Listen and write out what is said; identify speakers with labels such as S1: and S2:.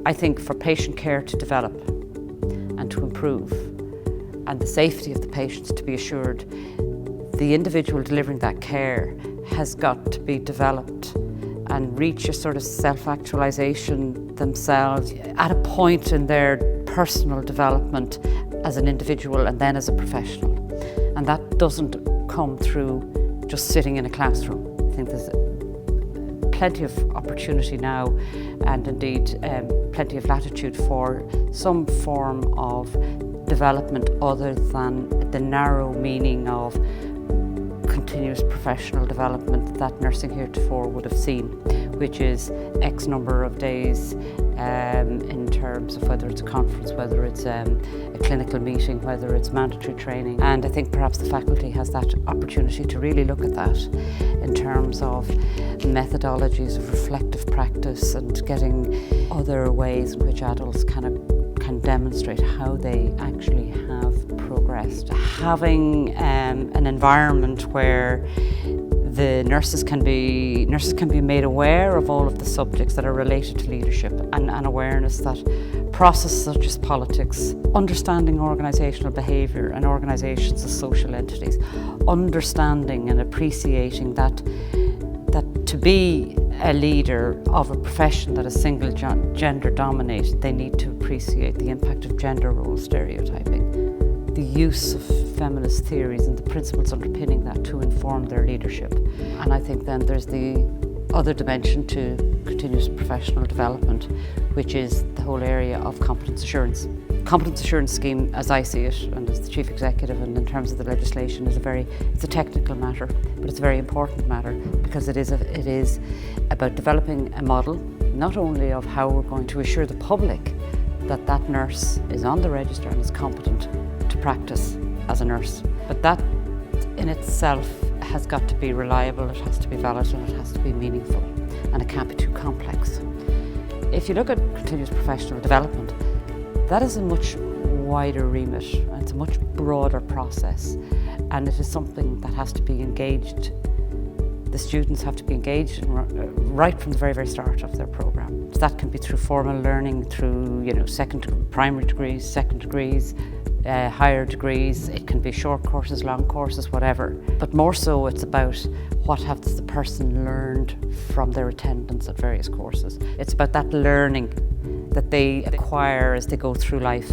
S1: I think for patient care to develop and to improve, and the safety of the patients to be assured, the individual delivering that care has got to be developed and reach a sort of self-actualization themselves at a point in their personal development as an individual and then as a professional. And that doesn't come through just sitting in a classroom. I think there's plenty of opportunity now, and indeed plenty of latitude for some form of development other than the narrow meaning of continuous professional development that nursing heretofore would have seen, which is X number of days in terms of whether it's a conference, whether it's a clinical meeting, whether it's mandatory training. And I think perhaps the faculty has that opportunity to really look at that in terms of methodologies of reflective practice and getting other ways in which adults can demonstrate how they actually have progressed. Having an environment where the nurses can be made aware of all of the subjects that are related to leadership, and awareness that processes such as politics, understanding organisational behaviour and organisations as social entities, understanding and appreciating that to be a leader of a profession that is single gender dominated, they need to appreciate the impact of gender role stereotyping, the use of feminist theories and the principles underpinning that to inform their leadership. And I think then there's the other dimension to continuous professional development, which is the whole area of competence assurance. Competence assurance scheme, as I see it, and as the Chief Executive and in terms of the legislation, it's a technical matter, but it's a very important matter because it is about developing a model, not only of how we're going to assure the public that that nurse is on the register and is competent to practice as a nurse, but that in itself has got to be reliable, it has to be valid, and it has to be meaningful, and it can't be too complex. If you look at continuous professional development, that is a much wider remit, and it's a much broader process, and it is something that has to be engaged. The students have to be engaged right from the very, very start of their programme. So that can be through formal learning, through primary degrees, second degrees, higher degrees. It can be short courses, long courses, whatever. But more so, it's about what has the person learned from their attendance at various courses. It's about that learning that they acquire as they go through life.